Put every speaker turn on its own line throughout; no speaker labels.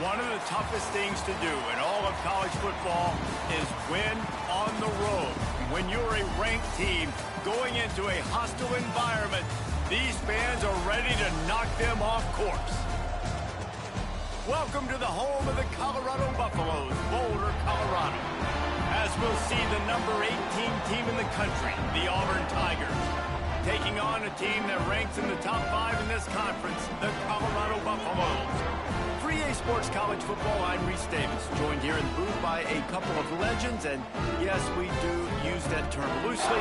One of the toughest things to do in all of college football is win on the road. When you're a ranked team going into a hostile environment, these fans are ready to knock them off course. Welcome to the home of the Colorado Buffaloes, Boulder, Colorado. As we'll see the number 18 team in the country, the Auburn Tigers, taking on a team that ranks in the top 5 in this conference, the Colorado Buffaloes. 3A Sports College Football, I'm Reese Davis, joined here in the booth by a couple of legends, and yes, we do use that term loosely.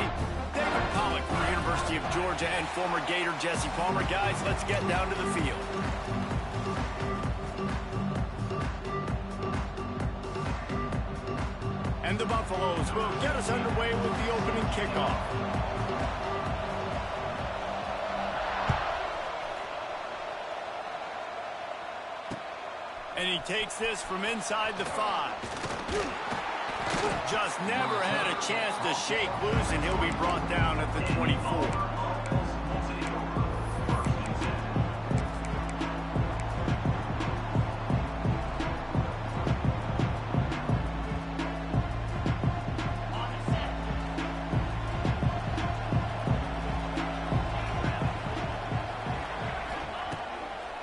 David Pollock from the University of Georgia and former Gator Jesse Palmer. Guys, let's get down to the field. And the Buffaloes will get us underway with the opening kickoff. And he takes this from inside the 5. Just never had a chance to shake loose, and he'll be brought down at the 24.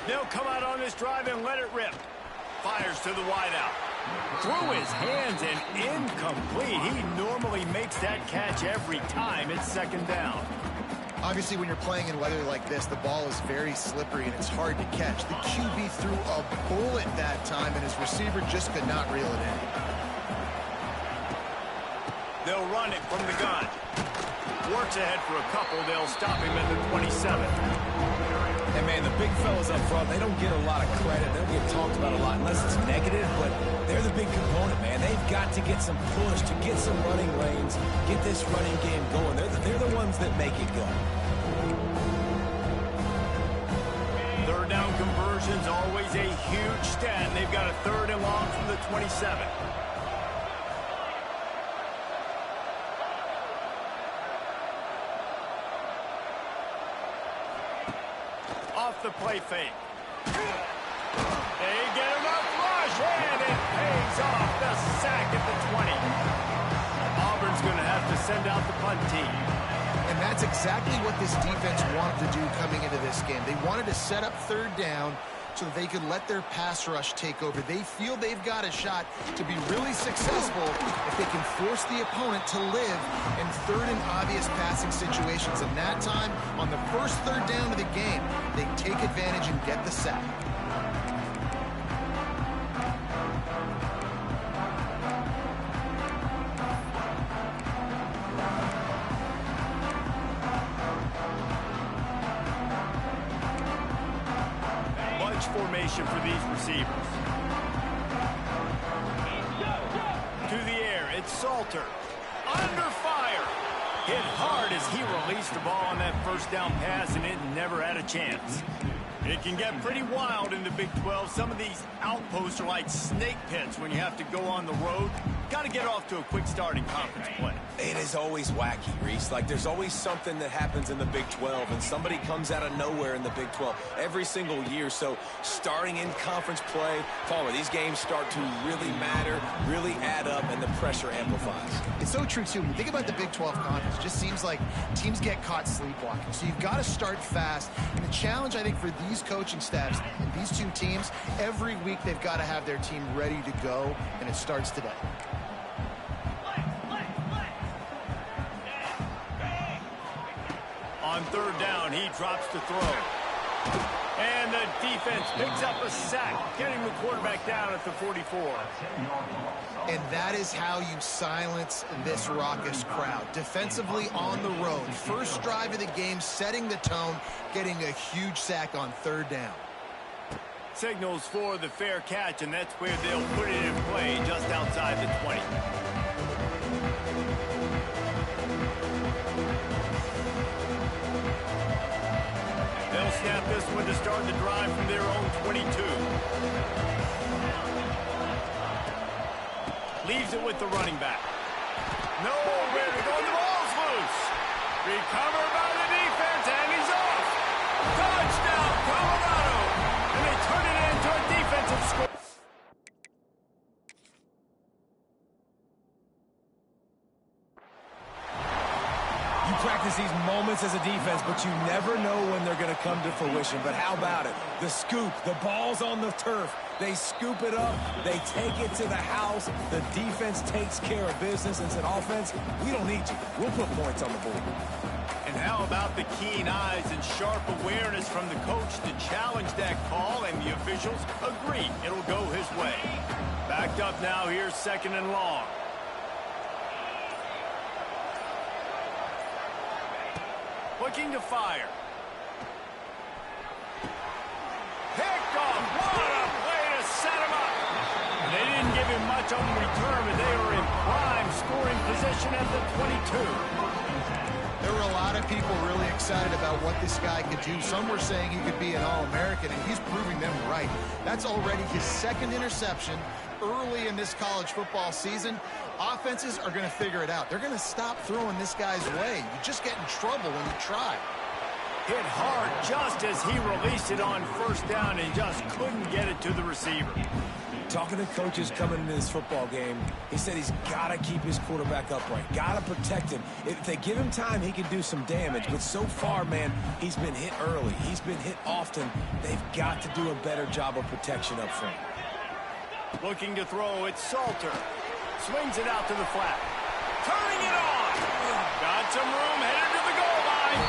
They'll come out on this drive and let it rip. Fires to the wideout. Through his hands and incomplete. He normally makes that catch every time. It's second down.
Obviously, when you're playing in weather like this, the ball is very slippery and it's hard to catch. The QB threw a bullet that time, and his receiver just could not reel it in.
They'll run it from the gun. Works ahead for a couple. They'll stop him at the 27.
And, man, the big fellas up front, they don't get a lot of credit. They don't get talked about a lot unless it's negative, but they're the big component, man. They've got to get some push, to get some running lanes, get this running game going. They're the ones that make it go.
Third down conversion's always a huge stat. They've got a third and long from the 27. Off the play fake. They get him up rush, and it pays off. The sack at the 20. Auburn's going to have to send out the punt team.
And that's exactly what this defense wanted to do coming into this game. They wanted to set up third down so that they could let their pass rush take over. They feel they've got a shot to be really successful if they can force the opponent to live in third and obvious passing situations. And that time, on the first third down of the game, they take advantage and get the sack.
Formation for these receivers. To the air, it's Salter. Under fire. Hit hard as he released the ball on that first down pass, and it never had a chance. It can get pretty wild in the Big 12. Some of these outposts are like snake pits when you have to go on the road. Got to get off to a quick start in conference play.
It is always wacky, Reese. Like, there's always something that happens in the Big 12, and somebody comes out of nowhere in the Big 12 every single year. So starting in conference play, Palmer, these games start to really matter, really add up, and the pressure amplifies.
It's so true, too. When you think about the Big 12 conference, it just seems like teams get caught sleepwalking. So you've got to start fast. And the challenge, I think, for these coaching staffs and these two teams, every week they've got to have their team ready to go, and it starts today.
On third down, he drops to throw. And the defense picks up a sack, getting the quarterback down at the 44.
And that is how you silence this raucous crowd. Defensively on the road. First drive of the game, setting the tone, getting a huge sack on third down.
Signals for the fair catch, and that's where they'll put it in play just outside the 20. They'll snap this one to start the drive from their own 22. Leaves it with the running back. Nowhere to go. The ball's loose. Recovered by the defense, and he's off. Touchdown, Colorado. And they turn it into a defensive score.
You practice these moments as a defense, but you never know when they're going to come to fruition. But how about it? The scoop, the ball's on the turf. They scoop it up. They take it to the house. The defense takes care of business and said, offense, we don't need you. We'll put points on the board.
And how about the keen eyes and sharp awareness from the coach to challenge that call, and the officials agree it'll go his way. Backed up now here, 2nd and long. Looking to fire. Picked off. What a way to set him up. They didn't give him much on return, but they were in prime scoring position at the 22.
There were a lot of people really excited about what this guy could do. Some were saying he could be an All-American, and he's proving them right. That's already his 2nd interception early in this college football season. Offenses are going to figure it out. They're going to stop throwing this guy's way. You just get in trouble when you try.
Hit hard just as he released it on 1st down and just couldn't get it to the receiver.
Talking to coaches coming into this football game, he said he's got to keep his quarterback upright, got to protect him. If they give him time, he can do some damage. But so far, man, he's been hit early. He's been hit often. They've got to do a better job of protection up front.
Looking to throw, it's Salter. Swings it out to the flat. Turning it on. Got some room, headed to the goal line.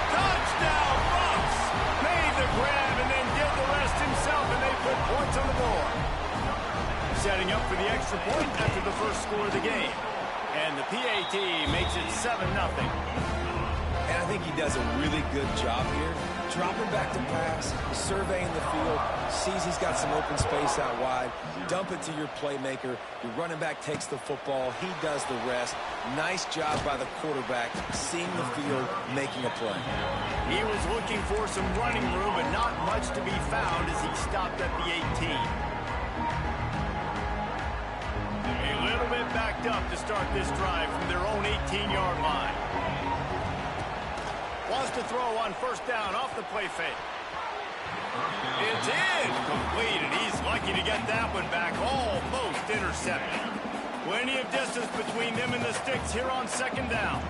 Touchdown, Buffs. Made the grab and then did the rest himself, and they put points on the board. Setting up for the extra point after the first score of the game. And the PAT makes it 7-0.
And I think he does a really good job here. Dropping back to pass, surveying the field, sees he's got some open space out wide, dump it to your playmaker. Your running back takes the football. He does the rest. Nice job by the quarterback, seeing the field, making a play.
He was looking for some running room, but not much to be found as he stopped at the 18. A little bit backed up to start this drive from their own 18-yard line. Wants to throw on 1st down off the play fake. It's in. Complete, and he's lucky to get that one back. Almost intercepted. Plenty of distance between them and the sticks here on 2nd down.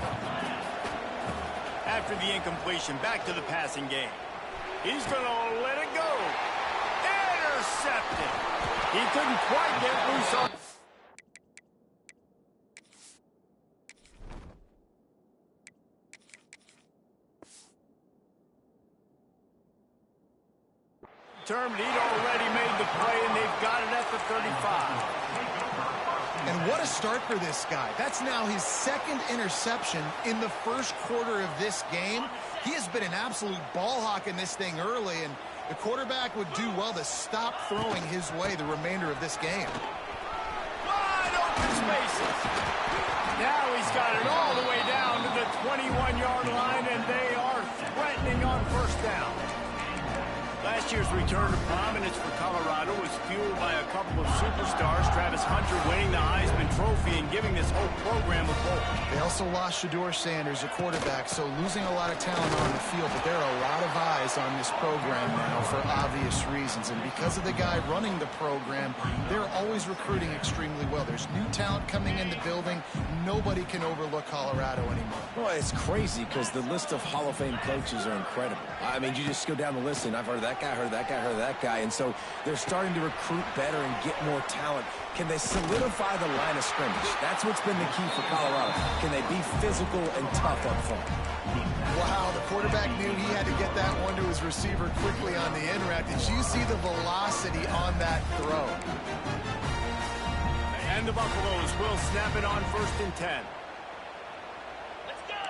After the incompletion, back to the passing game. He's going to let it go. Intercepted. He couldn't quite get loose on... He'd already made the play, and they've got it at the 35.
And what a start for this guy. That's now his 2nd interception in the 1st quarter of this game. He has been an absolute ball hawk in this thing early, and the quarterback would do well to stop throwing his way the remainder of this game.
Wide open spaces. Now he's got it all the way down to the 21-yard line, and they are threatening on 1st down. Last year's return to prominence for Colorado was fueled by a couple of superstars, Travis Hunter winning the Heisman Trophy and giving this whole program a pull.
They also lost Shedeur Sanders, a quarterback, so losing a lot of talent on the field, but there are a lot of eyes on this program now for obvious reasons, and because of the guy running the program, they're always recruiting extremely well. There's new talent coming in the building. Nobody can overlook Colorado anymore.
Well, it's crazy because the list of Hall of Fame coaches are incredible. I mean, you just go down the list, and I've heard that guy, heard that guy, heard that guy, and so they're starting to recruit better and get more talent. Can they solidify the line of scrimmage? That's what's been the key for Colorado. Can they be physical and tough up front?
Wow, the quarterback knew he had to get that one to his receiver quickly on the in route. Did you see the velocity on that throw?
And the Buffaloes will snap it on 1st and 10. Let's go!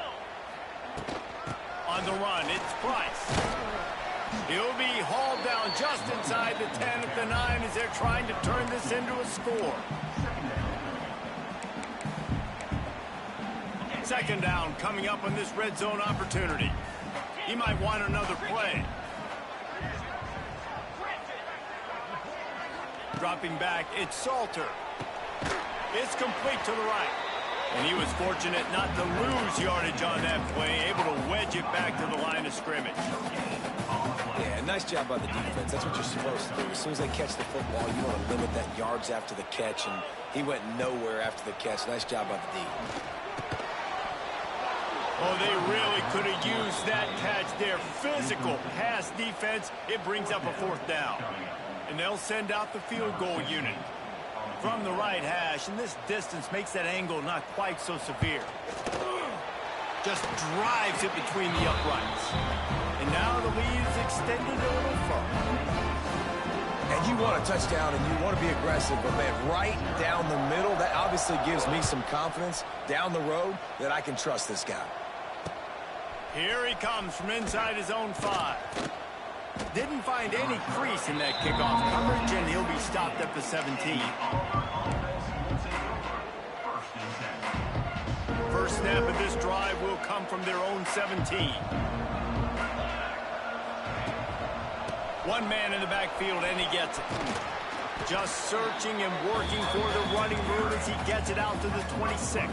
On the run, it's Price. He'll be hauled down just inside the 10 at the 9 as they're trying to turn this into a score. 2nd down coming up on this red zone opportunity. He might want another play. Dropping back, it's Salter. It's complete to the right. And he was fortunate not to lose yardage on that play, able to wedge it back to the line of scrimmage.
Yeah, nice job by the defense. That's what you're supposed to do. As soon as they catch the football, you want to limit that yards after the catch, and he went nowhere after the catch. Nice job by the D.
Oh, they really could have used that catch there. Physical pass defense. It brings up a 4th down. And they'll send out the field goal unit from the right hash. And this distance makes that angle not quite so severe. Just drives it between the uprights. And now the lead is extended a little further.
And you want a touchdown and you want to be aggressive, but man, right down the middle, that obviously gives me some confidence down the road that I can trust this guy.
Here he comes from inside his own 5. Didn't find any crease in that kickoff coverage, and he'll be stopped at the 17. First snap of this drive will come from their own 17. One man in the backfield, and he gets it. Just searching and working for the running route as he gets it out to the 26.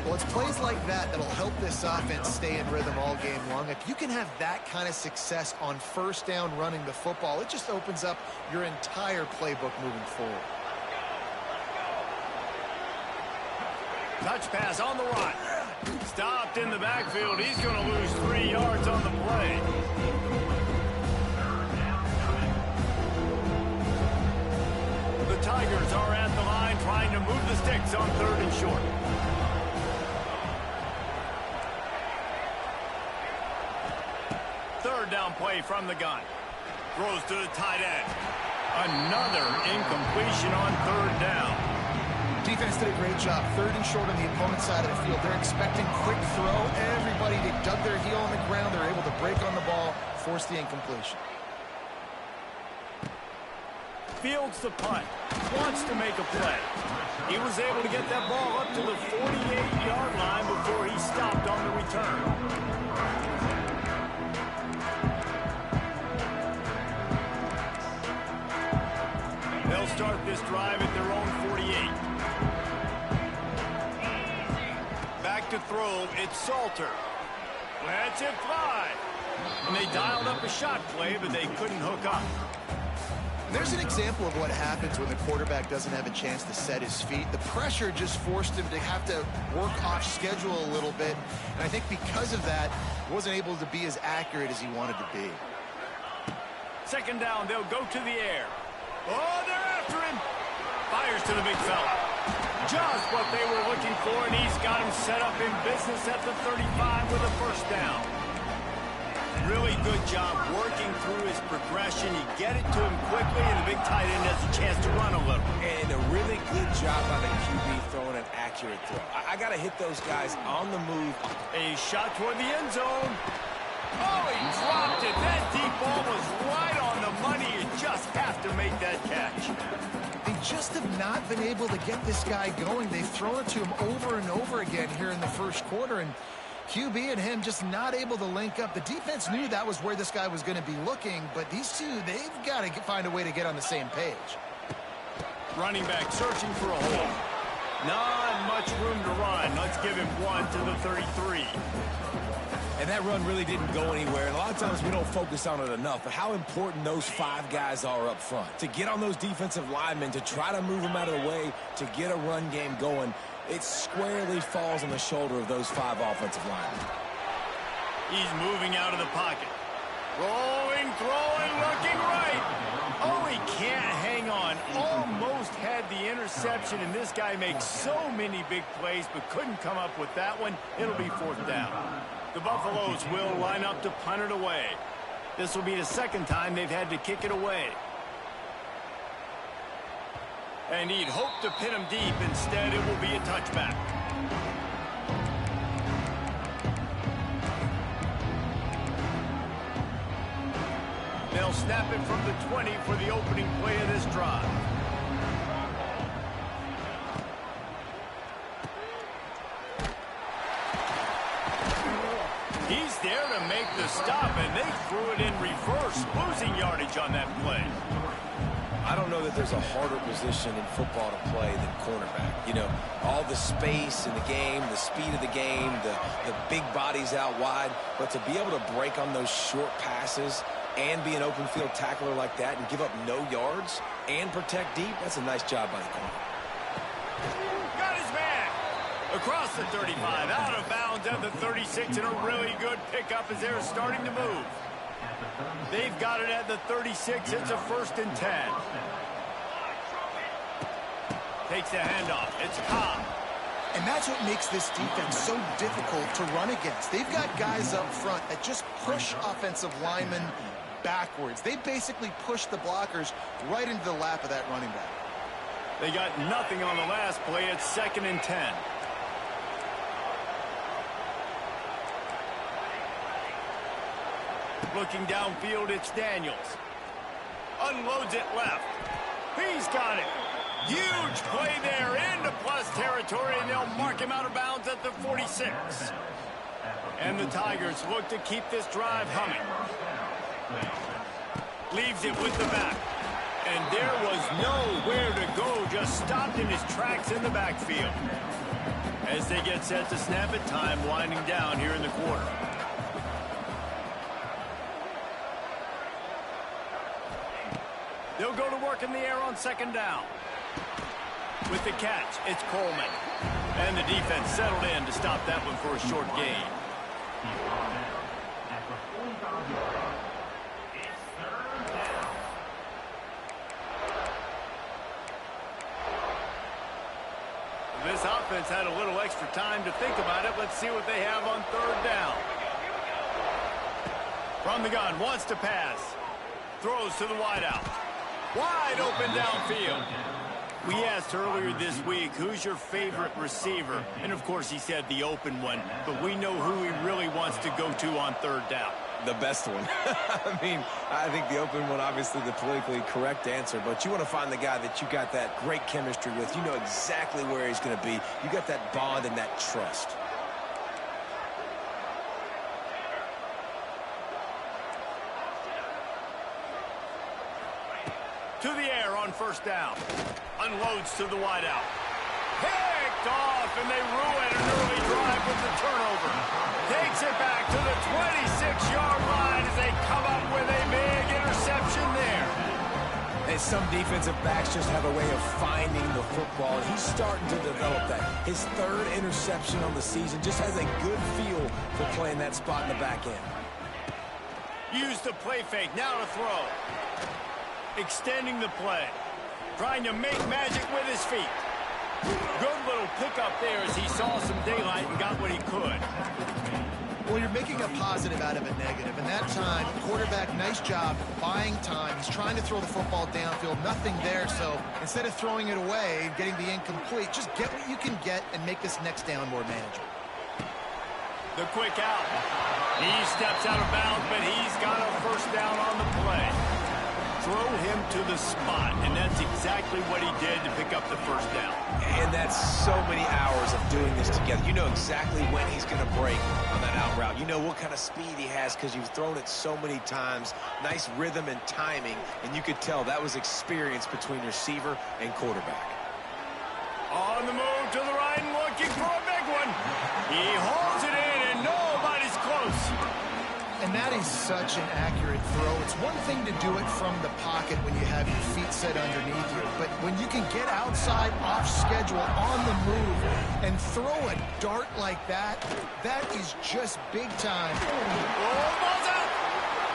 Well, it's plays like that that'll help this offense stay in rhythm all game long. If you can have that kind of success on first down running the football, it just opens up your entire playbook moving forward.
Touch pass on the run. Stopped in the backfield. He's going to lose 3 yards on the play. The Tigers are at the line trying to move the sticks on 3rd and short. Third down play from the gun. Throws to the tight end. Another incompletion on 3rd down.
Defense did a great job. 3rd and short on the opponent's side of the field. They're expecting quick throw. Everybody, they dug their heel on the ground. They're able to break on the ball, force the incompletion.
Fields the punt. Wants to make a play. He was able to get that ball up to the 48-yard line before he stopped on the return. They'll start this drive at their own 48. Back to throw, it's Salter. Lets it fly. And they dialed up a shot play, but they couldn't hook up.
There's an example of what happens when the quarterback doesn't have a chance to set his feet. The pressure just forced him to have to work off schedule a little bit. And I think because of that, he wasn't able to be as accurate as he wanted to be.
Second down, they'll go to the air. Oh, they're after him. Fires to the big fella. Just what they were looking for, and he's got him set up in business at the 35 with a first down. Really good job working through his progression. You get it to him quickly, and the big tight end has a chance to run a little.
And a really good job by the QB throwing an accurate throw. I got to hit those guys on the move.
A shot toward the end zone. Oh, he dropped it. That deep ball was right on the money. You just have to make that catch.
They just have not been able to get this guy going. They've thrown it to him over and over again here in the first quarter, and QB and him just not able to link up. The defense knew that was where this guy was going to be looking, but these two, they've got to find a way to get on the same page.
Running back searching for a hole. Not much room to run. Let's give him one to the 33.
And that run really didn't go anywhere. And a lot of times we don't focus on it enough, but how important those 5 guys are up front. To get on those defensive linemen, to try to move them out of the way, to get a run game going, it squarely falls on the shoulder of those 5 offensive linemen.
He's moving out of the pocket. Rolling, throwing, looking right. Oh, he can't hang on. Almost had the interception, and this guy makes so many big plays, but couldn't come up with that one. It'll be 4th down. The Buffaloes will line up to punt it away. This will be the second time they've had to kick it away. And he'd hoped to pin him deep. Instead, it will be a touchback. They'll snap it from the 20 for the opening play of this drive. He's there to make the stop, and they threw it in reverse, losing yardage on that play.
I don't know that there's a harder position in football to play than cornerback. You know, all the space in the game, the speed of the game, the big bodies out wide. But to be able to break on those short passes and be an open field tackler like that and give up no yards and protect deep, that's a nice job by the corner.
Got his man. Across the 35, out of bounds at the 36, and a really good pickup as they're starting to move. They've got it at the 36. It's a 1st and 10. Takes the handoff. It's Cobb.
And that's what makes this defense so difficult to run against. They've got guys up front that just push offensive linemen backwards. They basically push the blockers right into the lap of that running back.
They got nothing on the last play. It's 2nd and 10. Looking downfield, it's Daniels. Unloads it left. He's got it. Huge play there into plus territory, and they'll mark him out of bounds at the 46. And the Tigers look to keep this drive humming. Leaves it with the back. And there was nowhere to go, just stopped in his tracks in the backfield. As they get set to snap it, time winding down here in the quarter. They'll go to work in the air on 2nd down. With the catch, it's Coleman. And the defense settled in to stop that one for a short gain. This offense had a little extra time to think about it. Let's see what they have on 3rd down. From the gun, wants to pass. Throws to the wideout. Wide open downfield. We asked earlier this week, who's your favorite receiver? And, of course, he said the open one. But we know who he really wants to go to on 3rd down.
The best one. I mean, I think the open one, obviously the politically correct answer, but you want to find the guy that you got that great chemistry with. You know exactly where he's going to be. You got that bond and that trust.
To the air on 1st down. Unloads to the wideout. Picked off, and they ruin an early drive with the turnover. Takes it back to the 26-yard line as they come up with a big interception there.
And some defensive backs just have a way of finding the football, and he's starting to develop that. His 3rd interception on the season just has a good feel for playing that spot in the back end.
Use the play fake, now to throw. Extending the play. Trying to make magic with his feet. Good little pickup there as he saw some daylight and got what he could.
Well, you're making a positive out of a negative. And that time, quarterback, nice job buying time. He's trying to throw the football downfield. Nothing there, so instead of throwing it away, getting the incomplete, just get what you can get and make this next down more manageable.
The quick out. He steps out of bounds, but he's got a 1st down on the play. Throw him to the spot, and that's exactly what he did to pick up the 1st down.
And that's so many hours of doing this together. You know exactly when he's going to break on that out route. You know what kind of speed he has because you've thrown it so many times. Nice rhythm and timing, and you could tell that was experience between receiver and quarterback.
On the move to the right and looking for a big one. He hauls it in, and nobody's close.
And that is such an accurate throw. It's one thing to do it from the pocket when you have your feet set underneath you, but when you can get outside, off schedule, on the move, and throw a dart like that, that is just big time.
Oh, ball's out.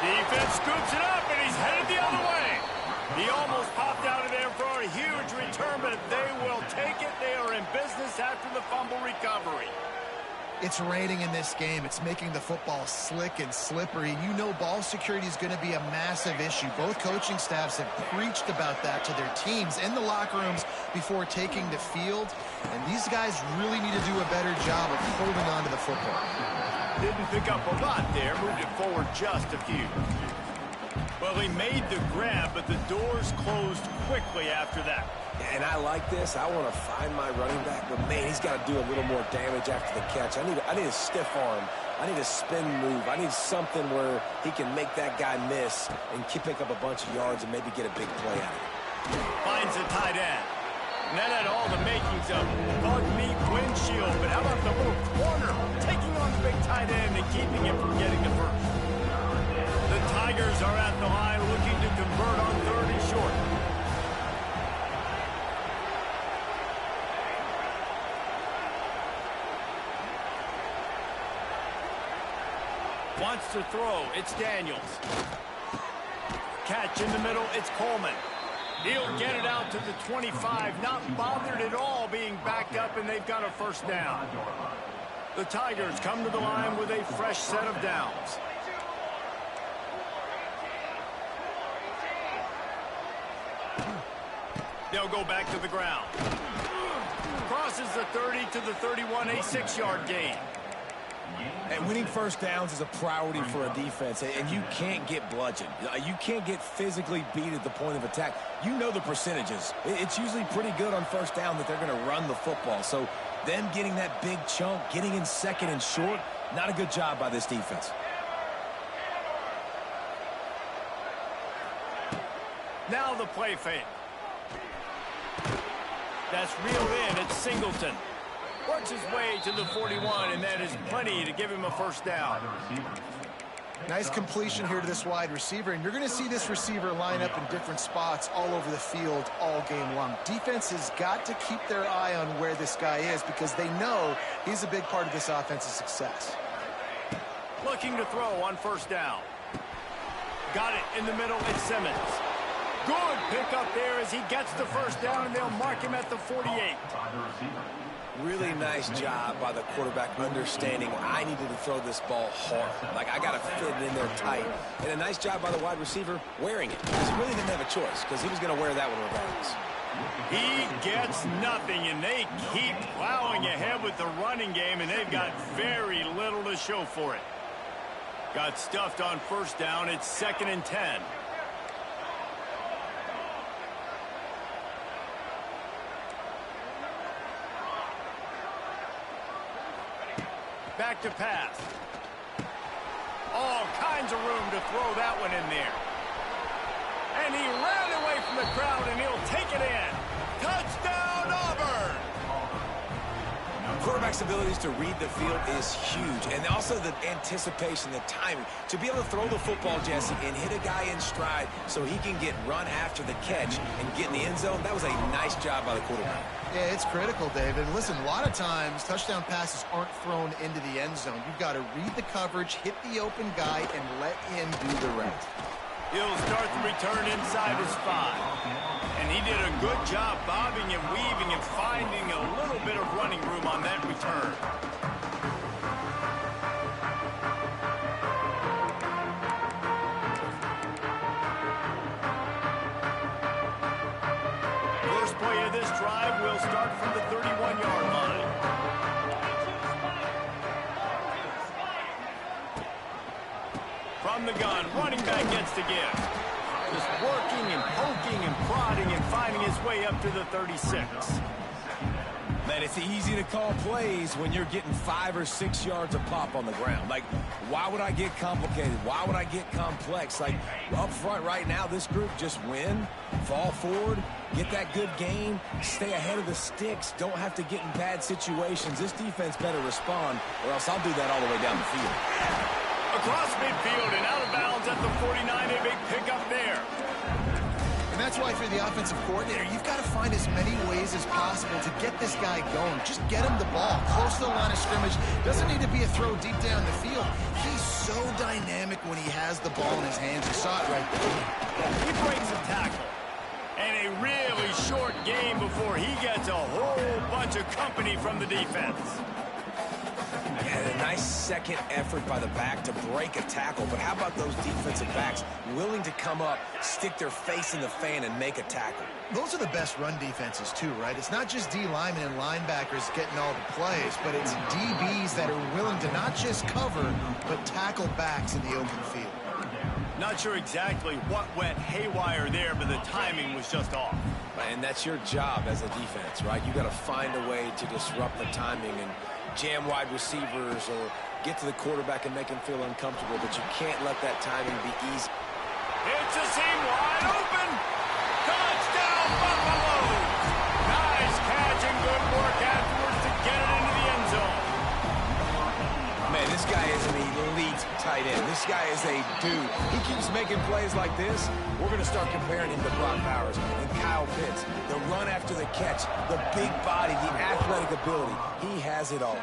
Defense scoops it up, and he's headed the other way. He almost popped out of there for a huge return, but they will take it. They are in business after the fumble recovery.
It's raining in this game. It's making the football slick and slippery. You know ball security is going to be a massive issue. Both coaching staffs have preached about that to their teams in the locker rooms before taking the field. And these guys really need to do a better job of holding on to the football.
Didn't pick up a lot there. Moved it forward just a few. Well, he made the grab, but the doors closed quickly after that.
And I like this. I want to find my running back, but man, he's got to do a little more damage after the catch. I need a stiff arm. I need a spin move. I need something where he can make that guy miss and pick up a bunch of yards and maybe get a big play out of it.
Finds a tight end. And that had all the makings of bug meat windshield. But how about the little corner taking on the big tight end and keeping him from getting the first? The Tigers are at the line looking to convert on 3rd and short. Wants to throw. It's Daniels. Catch in the middle. It's Coleman. He'll get it out to the 25. Not bothered at all being backed up, and they've got a first down. The Tigers come to the line with a fresh set of downs. They'll go back to the ground. Crosses the 30 to the 31, a 6-yard gain.
And winning first downs is a priority for a defense, and you can't get bludgeoned. You can't get physically beat at the point of attack. You know the percentages. It's usually pretty good on first down that they're going to run the football. So them getting that big chunk, getting in second and short, not a good job by this defense.
Now the play fake. That's reeled in. It's Singleton. Works his way to the 41, and that is plenty to give him a first down.
Nice completion here to this wide receiver, and you're going to see this receiver line up in different spots all over the field all game long. Defense has got to keep their eye on where this guy is because they know he's a big part of this offense's success.
Looking to throw on first down. Got it in the middle. It's Simmons. Good pickup there as he gets the first down, and they'll mark him at the 48.
Really nice job by the quarterback understanding I needed to throw this ball hard. Like, I got to fit it in there tight. And a nice job by the wide receiver wearing it. Because he really didn't have a choice because he was going to wear that one regardless.
He gets nothing, and they keep plowing ahead with the running game, and they've got very little to show for it. Got stuffed on first down. It's 2nd and 10. Back to pass. All kinds of room to throw that one in there. And he ran away from the crowd, and he'll take it in. Touchdown, Auburn!
Quarterback's abilities to read the field is huge. And also the anticipation, the timing. To be able to throw the football, Jesse, and hit a guy in stride so he can get run after the catch and get in the end zone, that was a nice job by the quarterback.
Yeah, it's critical, David. And listen, a lot of times touchdown passes aren't thrown into the end zone. You've got to read the coverage, hit the open guy, and let him do the rest.
He'll start the return inside his 5. And he did a good job bobbing and weaving and finding a little bit of running room on that return. First play of this drive will start from the 31-yard line. From the gun, running back gets the gift. Just working and poking and prodding and finding his way up to the 36.
Man, it's easy to call plays when you're getting 5 or 6 yards a pop on the ground. Like, why would I get complicated? Why would I get complex? Like, up front right now, this group just win, fall forward, get that good game, stay ahead of the sticks, don't have to get in bad situations. This defense better respond, or else I'll do that all the way down the field.
Across midfield and out of bounds at the 49, a big pickup there.
And that's why for the offensive coordinator, you've got to find as many ways as possible to get this guy going. Just get him the ball close to the line of scrimmage. Doesn't need to be a throw deep down the field. He's so dynamic when he has the ball in his hands. You saw it right there.
He breaks a tackle. And a really short game before he gets a whole bunch of company from the defense.
Yeah, a nice second effort by the back to break a tackle. But how about those defensive backs willing to come up, stick their face in the fan, and make a tackle?
Those are the best run defenses, too, right? It's not just D linemen and linebackers getting all the plays, but it's DBs that are willing to not just cover, but tackle backs in the open field.
Not sure exactly what went haywire there, but the timing was just off.
And that's your job as a defense, right? You got to find a way to disrupt the timing and jam wide receivers or get to the quarterback and make him feel uncomfortable, but you can't let that timing be easy.
It's a seam wide open. Touchdown, Buffaloes! Nice catch and good work afterwards to get it into the end zone.
Man, this guy is an elite tight end. This guy is a dude. He keeps making plays like this. We're going to start comparing him to Brock Bowers and Kyle Pitts. The run after the catch, the big body, the athletic ability. He has it all.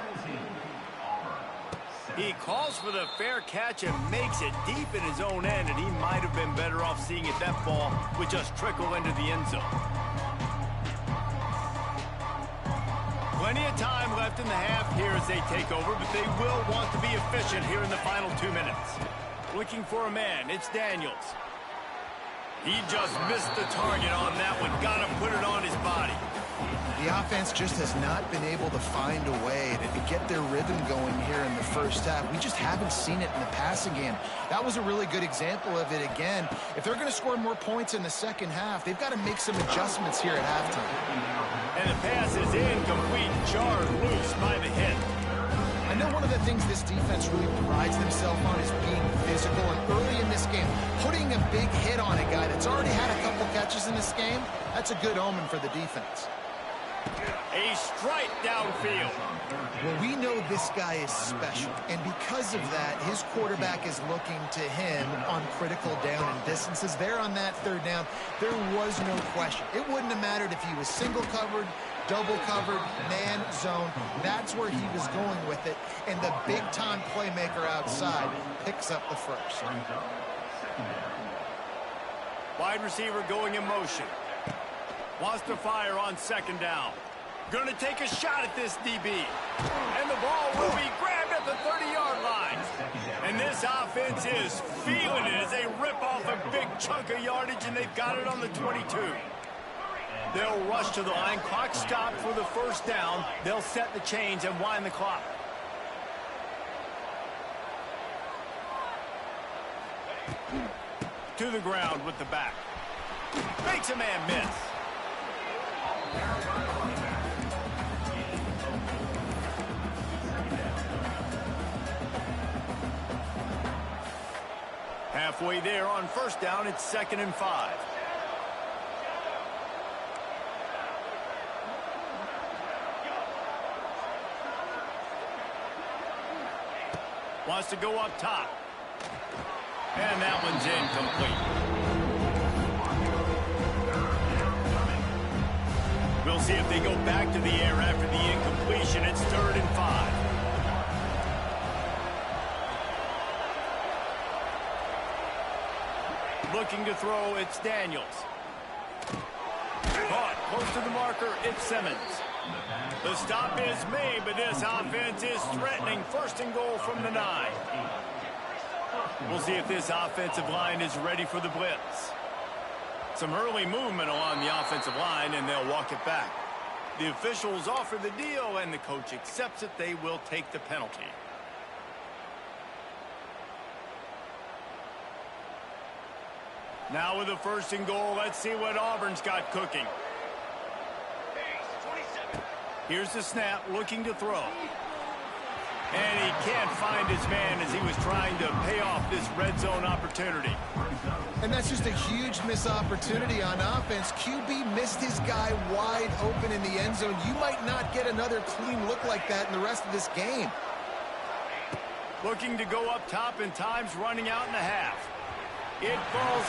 He calls for the fair catch and makes it deep in his own end, and he might have been better off seeing it that ball would just trickle into the end zone. Plenty of time left in the half here as they take over, but they will want to be efficient here in the final 2 minutes. Looking for a man, it's Daniels. He just missed the target on that one. Got to put it on his body.
The offense just has not been able to find a way to get their rhythm going here in the first half. We just haven't seen it in the passing game. That was a really good example of it again. If they're going to score more points in the second half, they've got to make some adjustments here at halftime.
And the pass is incomplete, jarred loose by the hit.
I know one of the things this defense really prides themselves on is being physical, and early in this game, putting a big hit on a guy that's already had a couple catches in this game, that's a good omen for the defense.
A strike downfield.
Well, we know this guy is special, and because of that, his quarterback is looking to him on critical down and distances. There on that third down, there was no question. It wouldn't have mattered if he was single covered, double covered, man zone. That's where he was going with it, and the big-time playmaker outside picks up the first.
Wide receiver going in motion. Wants to fire on second down. Going to take a shot at this DB. And the ball will be grabbed at the 30-yard line. And this offense is feeling it as they rip off a big chunk of yardage, and they've got it on the 22. They'll rush to the line. Clock stopped for the first down. They'll set the chains and wind the clock. To the ground with the back. Makes a man miss. Halfway there on first down, it's 2nd and 5. Wants to go up top. And that one's incomplete. We'll see if they go back to the air after the incompletion. It's 3rd and 5. Looking to throw, it's Daniels. Caught close to the marker, it's Simmons. The stop is made, but this offense is threatening. 1st and goal from the 9. We'll see if this offensive line is ready for the blitz. Some early movement along the offensive line, and they'll walk it back. The officials offer the deal, and the coach accepts it. They will take the penalty. Now with the 1st and goal, let's see what Auburn's got cooking. Here's the snap, looking to throw. And he can't find his man as he was trying to pay off this red zone opportunity.
And that's just a huge missed opportunity on offense. QB missed his guy wide open in the end zone. You might not get another clean look like that in the rest of this game.
Looking to go up top, and time's running out in the half. It falls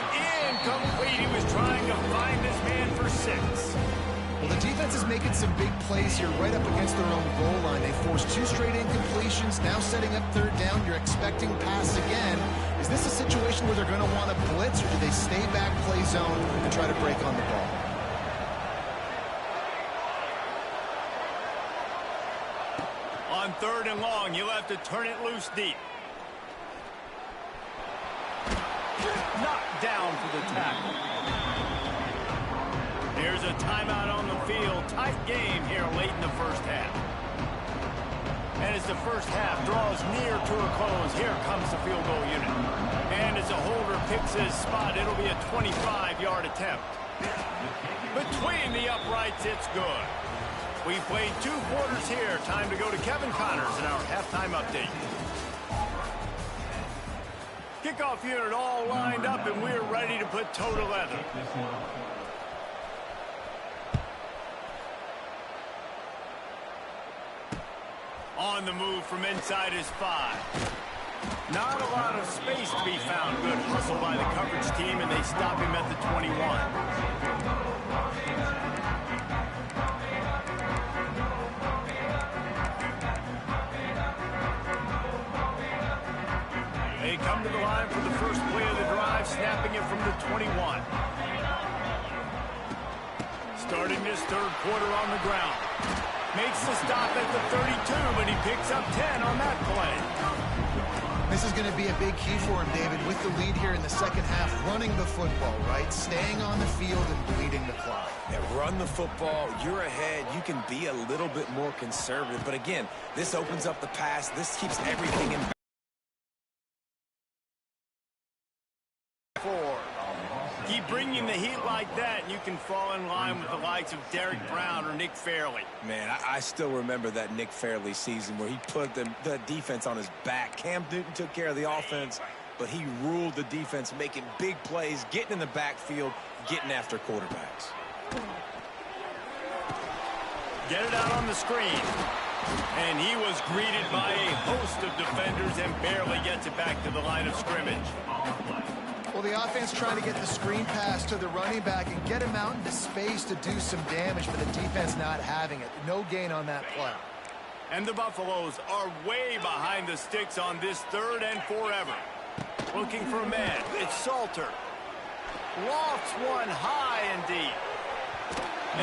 incomplete. He was trying to find this man for 6.
Well, the defense is making some big plays here right up against their own goal line. They forced 2 straight incompletions, now setting up 3rd down. You're expecting pass again. Is this a situation where they're going to want to blitz, or do they stay back, play zone, and try to break on the ball?
On 3rd and long, you'll have to turn it loose deep. Knocked down for the tackle. Here's a timeout on the field. Tight game here late in the first half. And as the first half draws near to a close, here comes the field goal unit. And as the holder picks his spot, it'll be a 25-yard attempt. Between the uprights, it's good. We played 2 quarters here. Time to go to Kevin Connors in our halftime update. Kickoff unit all lined up, and we're ready to put toe to leather. On the move from inside his 5. Not a lot of space to be found. Good hustle by the coverage team, and they stop him at the 21. They come to the line for the first play of the drive, snapping it from the 21. Starting this third quarter on the ground. Makes the stop at the 32, but he picks up 10 on that play.
This is going to be a big key for him, David, with the lead here in the second half, running the football, right? Staying on the field and bleeding the clock.
Yeah, run the football. You're ahead. You can be a little bit more conservative. But again, this opens up the pass. This keeps everything in.
Keep bringing the heat like that, and you can fall in line with the likes of Derek Brown or Nick Fairley.
Man, I still remember that Nick Fairley season where he put the defense on his back. Cam Newton took care of the offense, but he ruled the defense, making big plays, getting in the backfield, getting after quarterbacks.
Get it out on the screen. And he was greeted by a host of defenders and barely gets it back to the line of scrimmage.
Well, the offense trying to get the screen pass to the running back and get him out into space to do some damage, but the defense not having it. No gain on that play.
And the Buffaloes are way behind the sticks on this third and forever. Looking for a man. It's Salter. Lofts one high and deep.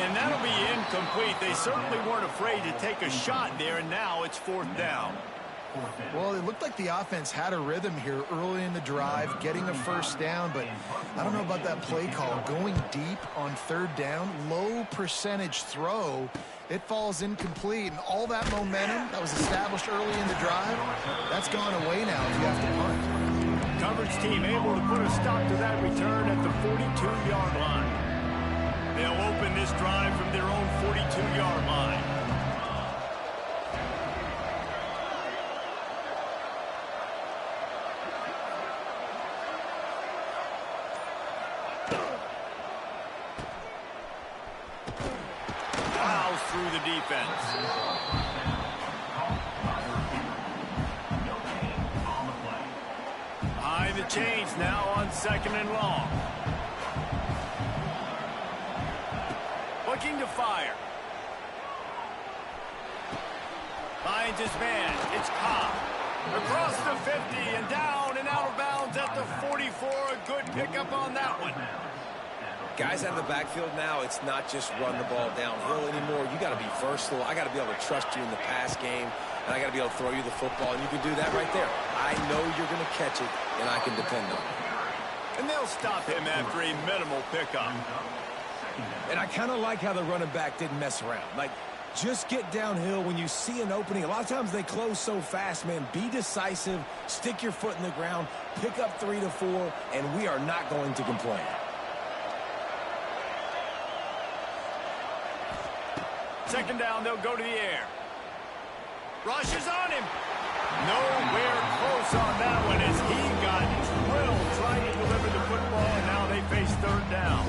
And that'll be incomplete. They certainly weren't afraid to take a shot there, and now it's fourth down.
Well, it looked like the offense had a rhythm here early in the drive, getting a first down, but I don't know about that play call. Going deep on third down, low percentage throw, it falls incomplete, and all that momentum that was established early in the drive, that's gone away now if you have to punt.
Coverage team able to put a stop to that return at the 42-yard line. They'll open this drive from their own 42-yard line. Through the defense. Behind the chains now on second and long. Looking to fire. Finds his man. It's Cobb. Across the 50 and down and out of bounds at the 44. A good pickup on that one.
Guys out of the backfield now, it's not just run the ball downhill anymore. You got to be versatile. I got to be able to trust you in the pass game, and I got to be able to throw you the football, and you can do that right there. I know you're going to catch it, and I can depend on it.
And they'll stop him after a minimal pickup.
And I kind of like how the running back didn't mess around. Like, just get downhill when you see an opening. A lot of times they close so fast, man. Be decisive, stick your foot in the ground, pick up 3 to 4, and we are not going to complain.
Second down, they'll go to the air. Rush is on him. Nowhere close on that one as he got drilled trying to deliver the football, and now they face third down.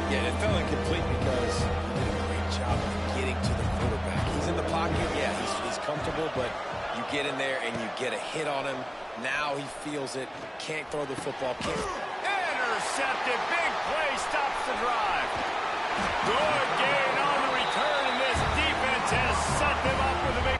Yeah, it fell incomplete because he did a great job of getting to the quarterback. He's in the pocket. Yeah, he's comfortable, but you get in there and you get a hit on him. Now he feels it. Can't throw the football.
Intercepted. Big play stops the drive. Good gain on the return, and this defense has set them up with a big...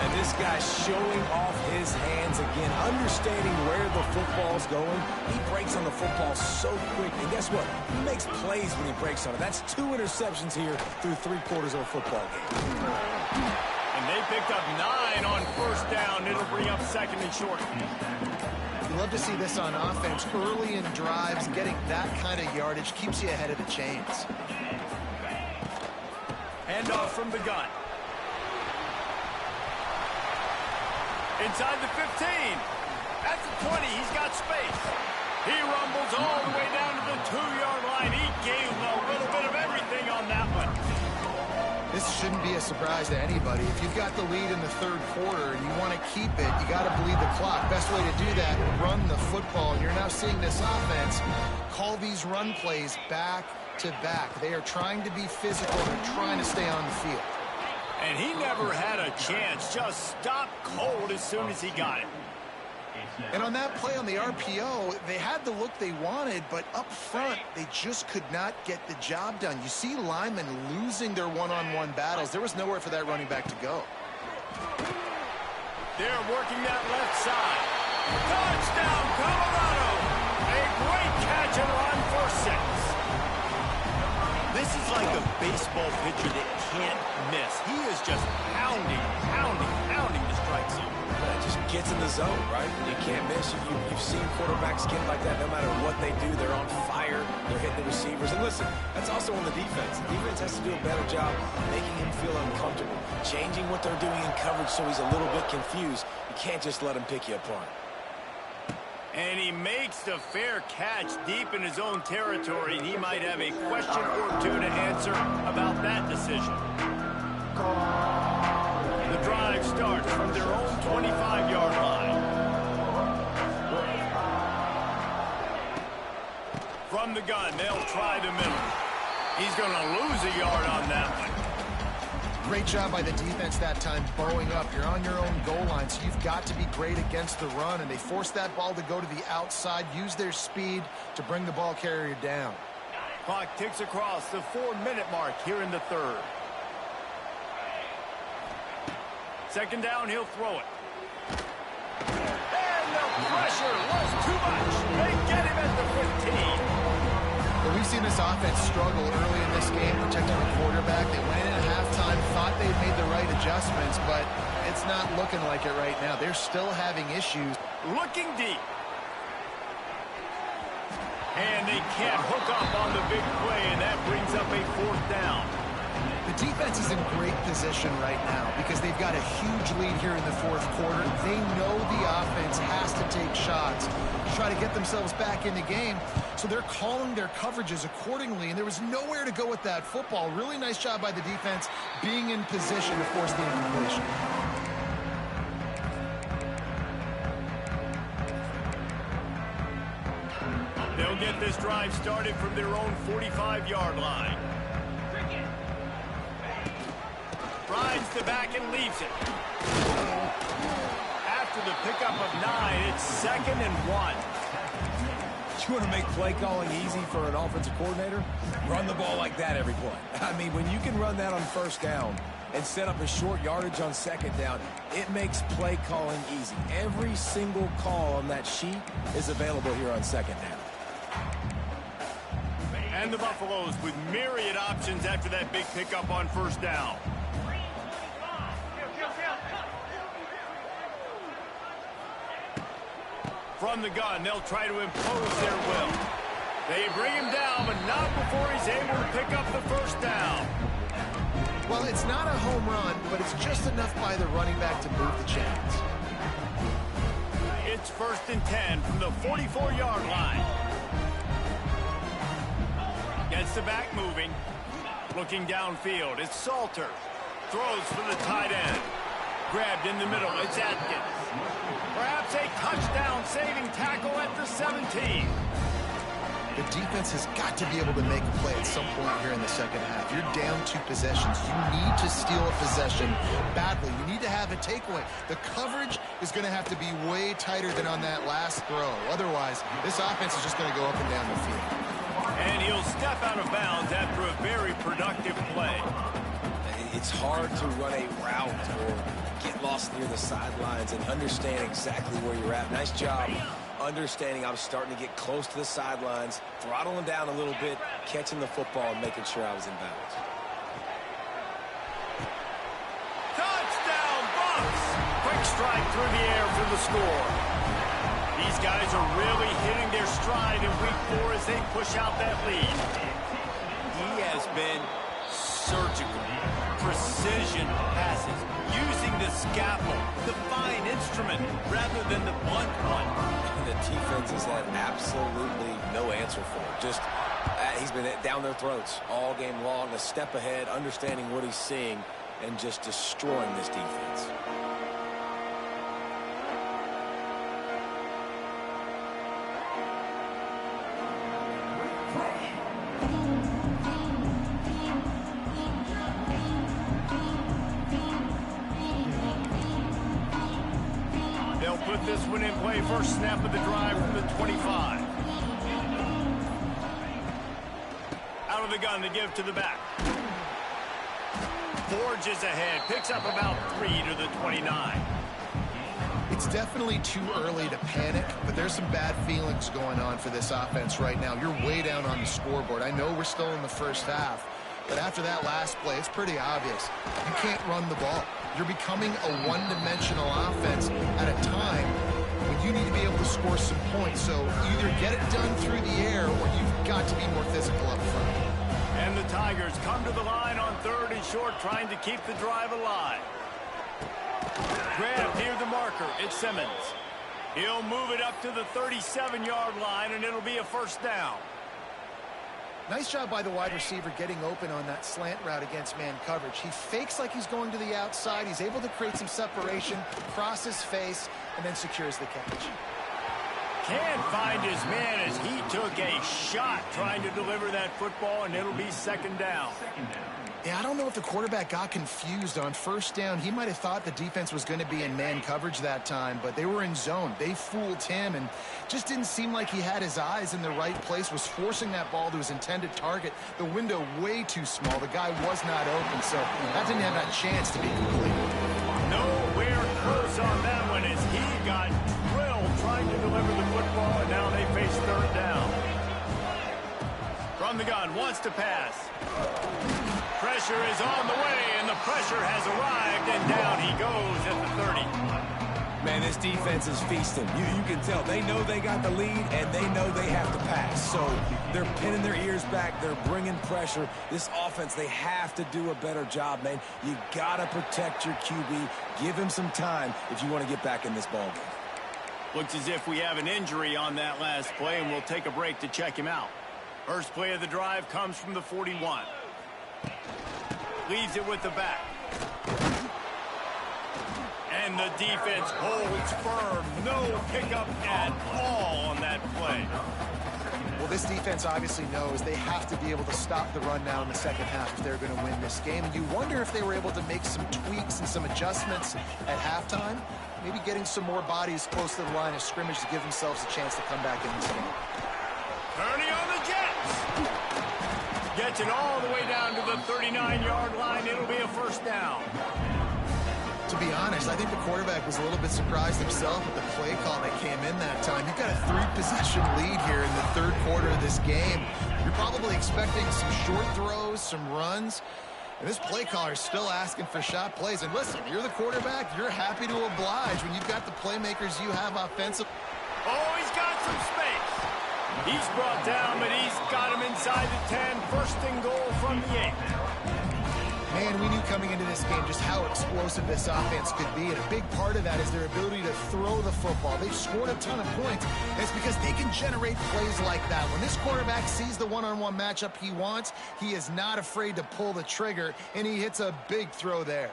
And this guy's showing off his hands again, understanding where the football's going. He breaks on the football so quick, and guess what? He makes plays when he breaks on it. That's 2 interceptions here through 3 quarters of a football game.
And they picked up 9 on first down. It'll bring up second and short.
You love to see this on offense. Early in drives, getting that kind of yardage keeps you ahead of the chains.
Handoff from the gun. Inside the 15. At the 20, he's got space. He rumbles all the way down to the 2-yard line. He gave a little bit of everything on that one.
This shouldn't be a surprise to anybody. If you've got the lead in the third quarter and you want to keep it, you got to bleed the clock. Best way to do that, run the football. And you're now seeing this offense call these run plays back to back. They are trying to be physical. They're trying to stay on the field.
And he never had a chance. Just stopped cold as soon as he got it.
And on that play on the RPO, they had the look they wanted, but up front, they just could not get the job done. You see linemen losing their one-on-one battles. There was nowhere for that running back to go.
They're working that left side. Touchdown, Colorado! A great catch and run for 6. This is like a baseball pitcher that can't miss. He is just pounding the strike zone.
Yeah, just gets in the zone, right? You can't miss. You've seen quarterbacks get like that. No matter what they do, they're on fire. They're hitting the receivers. And listen, that's also on the defense. The defense has to do a better job making him feel uncomfortable, changing what they're doing in coverage so he's a little bit confused. You can't just let him pick you apart.
And he makes the fair catch deep in his own territory, and he might have a question or two to answer about that decision. The drive starts from their own 25-yard line. From the gun, they'll try the middle. He's going to lose a yard on that one.
Great job by the defense that time, bowing up. You're on your own goal line, so you've got to be great against the run, and they forced that ball to go to the outside, use their speed to bring the ball carrier down.
Clock ticks across the 4-minute mark here in the third. Second down, he'll throw it. And the pressure was too much. They get him at the 15.
But we've seen this offense struggle early in this game, protecting the quarterback. They went in at halftime, thought they'd made the right adjustments, but it's not looking like it right now. They're still having issues.
Looking deep. And they can't hook up on the big play, and that brings up a 4th down.
The defense is in great position right now because they've got a huge lead here in the 4th quarter. They know the offense has to take shots to try to get themselves back in the game. So they're calling their coverages accordingly, and there was nowhere to go with that football. Really nice job by the defense being in position to force the incompletion.
They'll get this drive started from their own 45-yard line. Rides the back and leaves it. After the pickup of 9, it's 2nd and 1.
You want to make play calling easy for an offensive coordinator? Run the ball like that every play. I mean, when you can run that on 1st down and set up a short yardage on 2nd down, it makes play calling easy. Every single call on that sheet is available here on 2nd down.
And the Buffaloes with myriad options after that big pickup on 1st down. From the gun, they'll try to impose their will. They bring him down, but not before he's able to pick up the 1st down.
Well, it's not a home run, but it's just enough by the running back to move the chains.
It's 1st and 10 from the 44-yard line. Gets the back moving. Looking downfield, it's Salter. Throws for the tight end. Grabbed in the middle, it's Atkins. Perhaps a touchdown-saving tackle at the 17.
The defense has got to be able to make a play at some point here in the 2nd half. You're down 2 possessions. You need to steal a possession badly. You need to have a takeaway. The coverage is going to have to be way tighter than on that last throw. Otherwise, this offense is just going to go up and down the field.
And he'll step out of bounds after a very productive play.
It's hard to run a route or get lost near the sidelines and understand exactly where you're at. Nice job understanding I was starting to get close to the sidelines, throttling down a little bit, catching the football and making sure I was in bounds.
Touchdown, Buffs! Quick strike through the air for the score. These guys are really hitting their stride in week 4 as they push out that lead. He has been surgical, precision passes, using the scalpel, the fine instrument, rather than the blunt one.
The defense has had absolutely no answer for it. Just, he's been down their throats all game long, a step ahead, understanding what he's seeing, and just destroying this defense.
put this one in play. First snap of the drive from the 25. Out of the gun to give to the back. Forges ahead. Picks up about 3 to the 29.
It's definitely too early to panic, but there's some bad feelings going on for this offense right now. You're way down on the scoreboard. I know we're still in the first half, but after that last play, it's pretty obvious. You can't run the ball. You're becoming a one-dimensional offense at a time when you need to be able to score some points. So either get it done through the air or you've got to be more physical up front.
And the Tigers come to the line on 3rd and short, trying to keep the drive alive. Grab near the marker. It's Simmons. He'll move it up to the 37-yard line, and it'll be a first down.
Nice job by the wide receiver getting open on that slant route against man coverage. He fakes like he's going to the outside. He's able to create some separation, cross his face, and then secures the catch.
Can't find his man as he took a shot trying to deliver that football, and it'll be second down.
Yeah, I don't know if the quarterback got confused on first down. He might have thought the defense was going to be in man coverage that time, but they were in zone. They fooled him and just didn't seem like he had his eyes in the right place, was forcing that ball to his intended target. The window way too small. The guy was not open, so that didn't have that chance to be complete.
Nowhere close on that one as he got drilled trying to deliver the football, and now they face third down. From the gun, wants to pass. Pressure is on the way, and the pressure has arrived, and down he goes at the 30.
Man, this defense is feasting. You can tell. They know they got the lead, and they know they have to pass. So they're pinning their ears back. They're bringing pressure. This offense, they have to do a better job, man. You got to protect your QB. Give him some time if you want to get back in this ballgame.
Looks as if we have an injury on that last play, and we'll take a break to check him out. First play of the drive comes from the 41. Leaves it with the back. And the defense holds firm. No pickup at all on that play.
Well, this defense obviously knows they have to be able to stop the run now in the second half if they're going to win this game. And you wonder if they were able to make some tweaks and some adjustments at halftime, maybe getting some more bodies close to the line of scrimmage to give themselves a chance to come back in this game.
Turning on the Jets. Gets it all the way down to the 39-yard line. It'll be a first down.
To be honest, I think the quarterback was a little bit surprised himself with the play call that came in that time. You've got a 3-possession lead here in the third quarter of this game. You're probably expecting some short throws, some runs. And this play caller is still asking for shot plays. And listen, you're the quarterback. You're happy to oblige when you've got the playmakers you have offensive.
Oh, he's got some space. He's brought down, but he's got him inside the 10. First and goal from the 8.
Man, we knew coming into this game just how explosive this offense could be, and a big part of that is their ability to throw the football. They've scored a ton of points, and it's because they can generate plays like that. When this quarterback sees the one-on-one matchup he wants, he is not afraid to pull the trigger, and he hits a big throw there.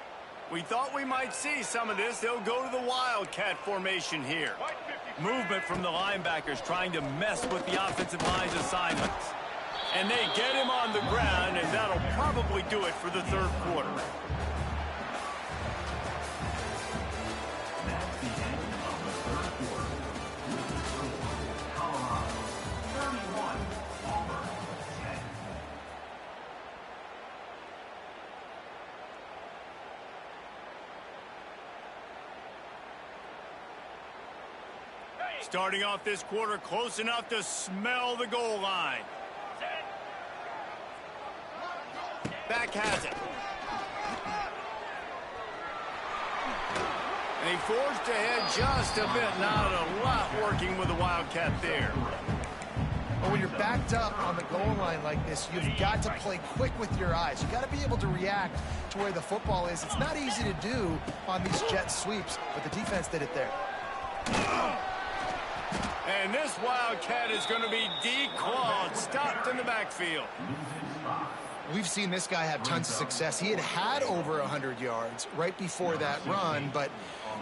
We thought we might see some of this. They'll go to the Wildcat formation here. Movement from the linebackers trying to mess with the offensive line's assignments. And they get him on the ground, and that'll probably do it for the third quarter. Starting off this quarter close enough to smell the goal line. Back has it. And he forged ahead just a bit. Not a lot working with the Wildcat there.
But when you're backed up on the goal line like this, you've got to play quick with your eyes. You've got to be able to react to where the football is. It's not easy to do on these jet sweeps, but the defense did it there.
And this Wildcat is going to be declawed, stopped in the backfield.
We've seen this guy have tons of success. He had over 100 yards right before that run, but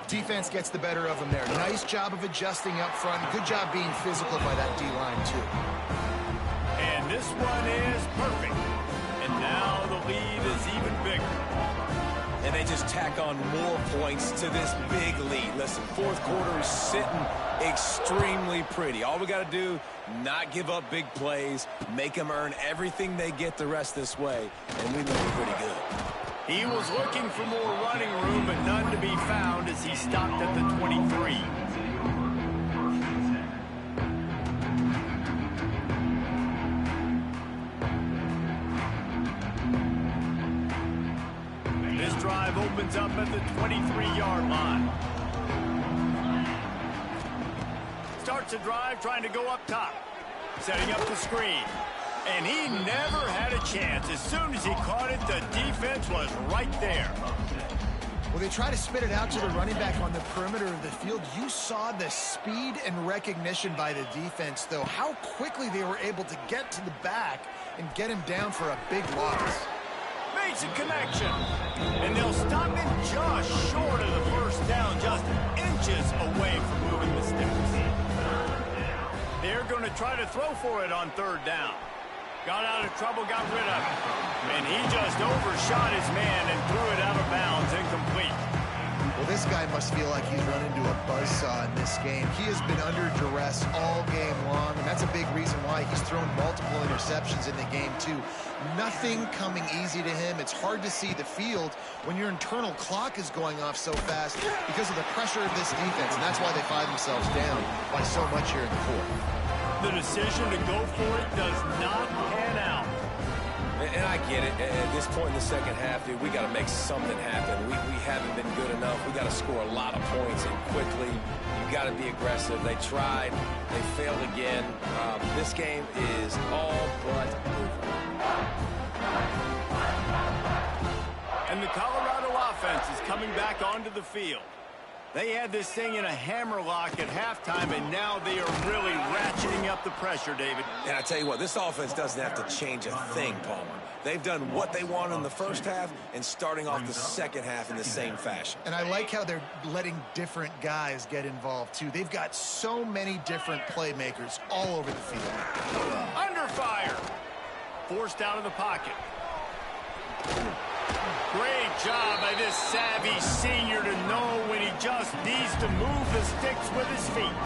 defense gets the better of him there. Nice job of adjusting up front. Good job being physical by that D-line, too.
And this one is perfect. And now the lead is even bigger.
And they just tack on more points to this big lead. Listen, fourth quarter is sitting extremely pretty. All we got to do, not give up big plays, make them earn everything they get the rest this way, and we look pretty good.
He was looking for more running room, but none to be found as he stopped at the 23. This drive opens up at the 23-yard line. Starts a drive trying to go up top. Setting up the screen. And he never had a chance. As soon as he caught it, the defense was right there.
Well, they try to spit it out to the running back on the perimeter of the field. You saw the speed and recognition by the defense, though. How quickly they were able to get to the back and get him down for a big loss.
Makes a connection. And they'll stop him just short of the first down, just inches away from moving the sticks. They're going to try to throw for it on third down. Got out of trouble, got rid of it. And he just overshot his man and threw it out of bounds, incomplete.
Well, this guy must feel like he's run into a buzzsaw in this game. He has been under duress all game long, and that's a big reason why he's thrown multiple interceptions in the game, too. Nothing coming easy to him. It's hard to see the field when your internal clock is going off so fast because of the pressure of this defense, and that's why they find themselves down by so much here in the fourth.
The decision to go for it does not pan out.
And I get it. At this point in the second half, dude, we got to make something happen. We haven't been good enough. We got to score a lot of points and quickly. You got to be aggressive. They tried. They failed again. This game is all but over.
And the Colorado offense is coming back onto the field. They had this thing in a hammerlock at halftime, and now they are really ratcheting up the pressure, David.
And I tell you what, this offense doesn't have to change a thing, Palmer. They've done what they want in the first half and starting off the second half in the same fashion.
And I like how they're letting different guys get involved, too. They've got so many different playmakers all over the field.
Under fire. Forced out of the pocket. Great job by this savvy senior to know when he just needs to move the sticks with his feet.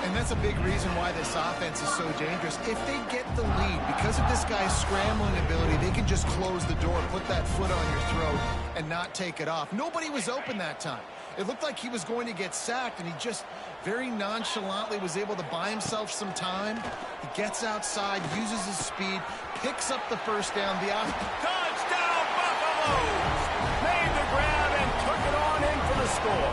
And that's a big reason why this offense is so dangerous. If they get the lead, because of this guy's scrambling ability, they can just close the door, put that foot on your throat, and not take it off. Nobody was open that time. It looked like he was going to get sacked, and he just very nonchalantly was able to buy himself some time. He gets outside, uses his speed, picks up the first down.
Touchdown, Buffaloes! Made the grab and took it on in for the score.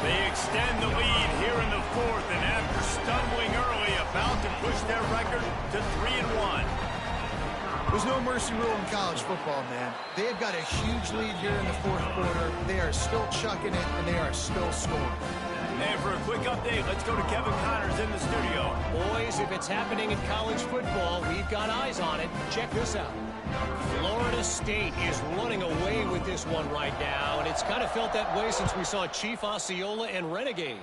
They extend the lead here in the fourth, and after stumbling early, about to push their record to 3-1.
There's no mercy rule in college football, man. They have got a huge lead here in the fourth quarter. They are still chucking it, and they are still scoring.
And for a quick update, let's go to Kevin Connors in the studio.
Boys, if it's happening in college football, we've got eyes on it. Check this out. Florida State is running away with this one right now, and it's kind of felt that way since we saw Chief Osceola and Renegade.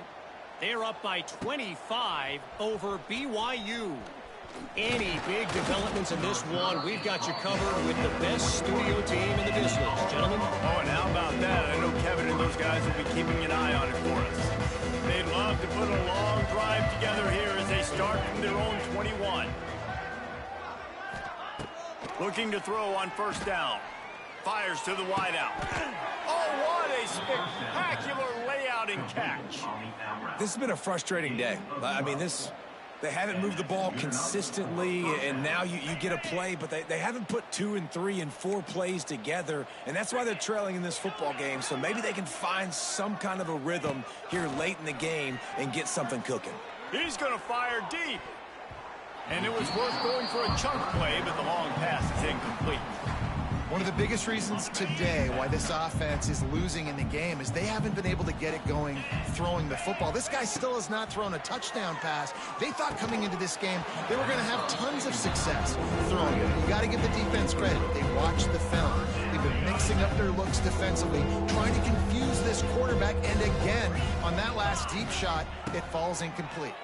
They're up by 25 over BYU. Any big developments in this one, we've got you covered with the best studio team in the business, gentlemen.
Oh, and how about that? I know Kevin and those guys will be keeping an eye on it for us. They'd love to put a long drive together here as they start from their own 21. Looking to throw on first down. Fires to the wideout. Oh, what a spectacular layout and catch.
This has been a frustrating day. I mean, they haven't moved the ball consistently, and now you get a play, but they haven't put 2 and 3 and 4 plays together, and that's why they're trailing in this football game. So maybe they can find some kind of a rhythm here late in the game and get something cooking.
He's going to fire deep. And it was worth going for a chunk play, but the long pass is incomplete.
One of the biggest reasons today why this offense is losing in the game is they haven't been able to get it going throwing the football. This guy still has not thrown a touchdown pass. They thought coming into this game they were going to have tons of success throwing it. You got to give the defense credit. They watched the film. They've been mixing up their looks defensively, trying to confuse this quarterback, and again, on that last deep shot, it falls incomplete.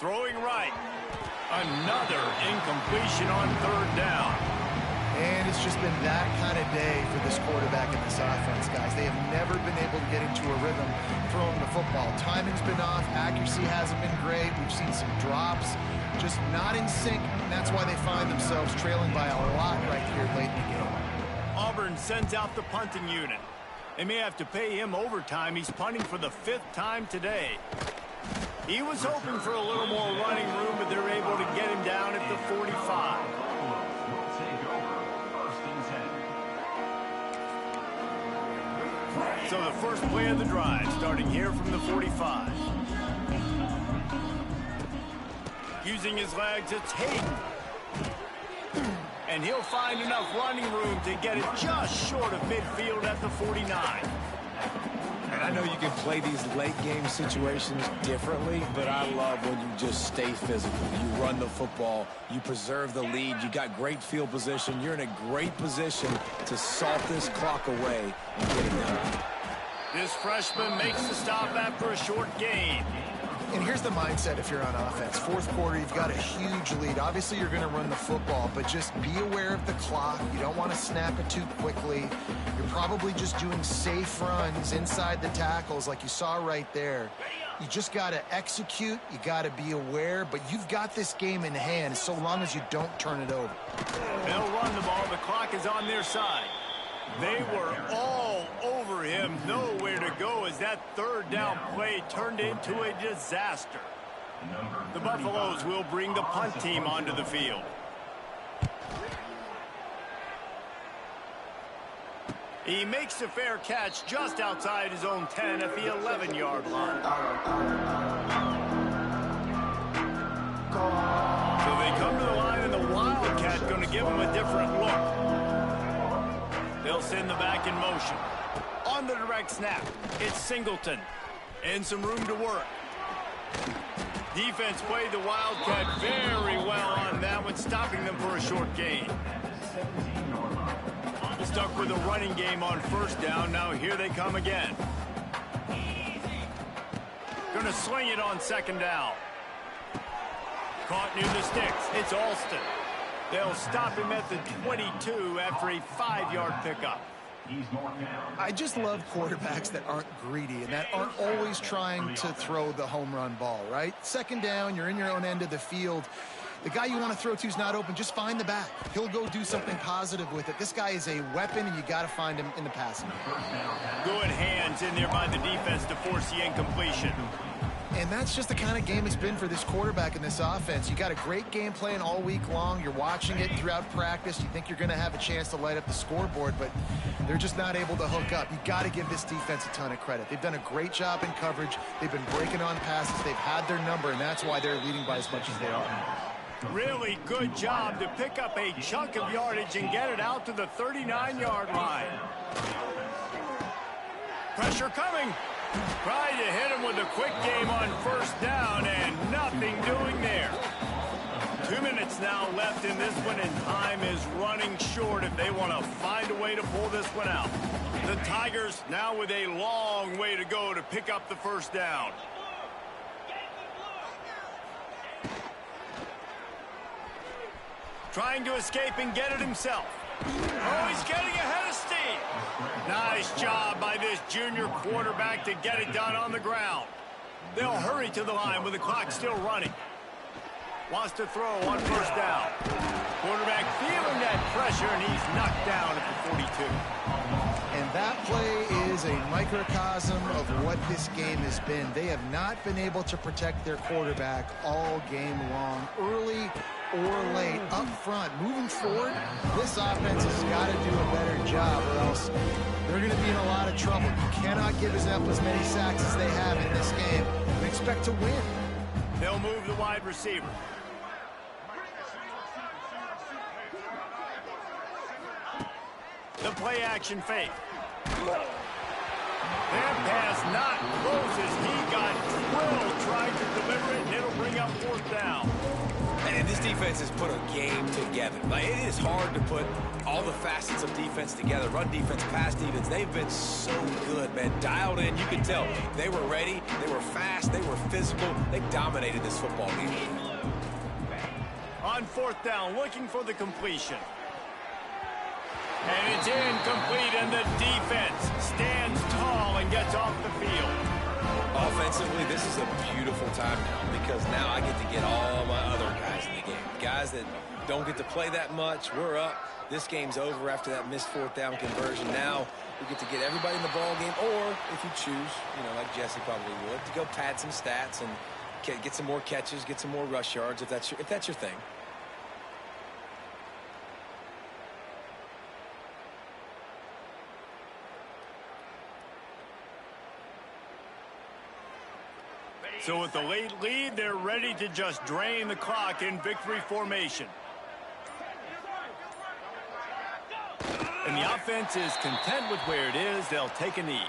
Throwing right. Another incompletion on third down.
And it's just been that kind of day for this quarterback and this offense, guys. They have never been able to get into a rhythm throwing the football. Timing's been off. Accuracy hasn't been great. We've seen some drops. Just not in sync, and that's why they find themselves trailing by a lot right here late in the game.
Auburn sends out the punting unit. They may have to pay him overtime. He's punting for the 5th time today. He was hoping for a little more running room, but they're able to get him down at the 45. So the first play of the drive, starting here from the 45. Using his legs, it's Hayden. And he'll find enough running room to get it just short of midfield at the 49.
And I know you can play these late-game situations differently, but I love when you just stay physical. You run the football, you preserve the lead, you got great field position, you're in a great position to salt this clock away and get it done.
This freshman makes the stop after a short gain.
And here's the mindset if you're on offense. Fourth quarter, you've got a huge lead. Obviously, you're going to run the football, but just be aware of the clock. You don't want to snap it too quickly. You're probably just doing safe runs inside the tackles like you saw right there. You just got to execute. You got to be aware, but you've got this game in hand so long as you don't turn it over.
They'll run the ball. The clock is on their side. They were all over him, nowhere to go as that third down play turned into a disaster. The Buffaloes will bring the punt team onto the field. He makes a fair catch just outside his own 10 at the 11-yard line. So they come to the line, and the Wildcat going to give him a different look. They'll send the back in motion. On the direct snap, it's Singleton. And some room to work. Defense played the Wildcat very well on that one, stopping them for a short gain. Stuck with a running game on first down. Now here they come again. Gonna sling it on second down. Caught near the sticks. It's Alston. They'll stop him at the 22 after a 5-yard pickup.
I just love quarterbacks that aren't greedy and that aren't always trying to throw the home run ball, right? Second down, you're in your own end of the field. The guy you want to throw to is not open. Just find the back. He'll go do something positive with it. This guy is a weapon, and you got to find him in the passing.
Good hands in there by the defense to force the incompletion.
And that's just the kind of game it's been for this quarterback in this offense. You got a great game plan all week long. You're watching it throughout practice. You think you're going to have a chance to light up the scoreboard, but they're just not able to hook up. You got to give this defense a ton of credit. They've done a great job in coverage. They've been breaking on passes. They've had their number, and that's why they're leading by as much as they are.
Really good job to pick up a chunk of yardage and get it out to the 39-yard line. Pressure coming. Tried to hit him with a quick game on first down, and nothing doing there. 2 minutes now left in this one, and time is running short if they want to find a way to pull this one out. The Tigers now with a long way to go to pick up the first down. Trying to escape and get it himself. Oh, he's getting ahead of steam. Nice job by this junior quarterback to get it done on the ground. They'll hurry to the line with the clock still running. Wants to throw on first down. Quarterback feeling that pressure, and he's knocked down at the 42.
And that play is a microcosm of what this game has been. They have not been able to protect their quarterback all game long, early or late, up front. Moving forward, this offense has got to do a better job, or else they're going to be in a lot of trouble. You cannot give up as many sacks as they have in this game and expect to win.
They'll move the wide receiver. The play action fake. That pass not close as he got drilled trying to deliver it, and it'll bring up fourth down.
And this defense has put a game together. Like, it is hard to put all the facets of defense together. Run defense, pass defense. They've been so good, man. Dialed in. You can tell they were ready. They were fast. They were physical. They dominated this football game.
On fourth down, looking for the completion. And it's incomplete, and the defense stands tall and gets off the field.
Offensively, this is a beautiful time now because now I get to get all my other guys in the game. Guys that don't get to play that much, we're up. This game's over after that missed fourth down conversion. Now we get to get everybody in the ball game, or if you choose, you know, like Jesse probably would, to go pad some stats and get some more catches, get some more rush yards if that's your thing.
So with the late lead, they're ready to just drain the clock in victory formation. And the offense is content with where it is. They'll take a knee.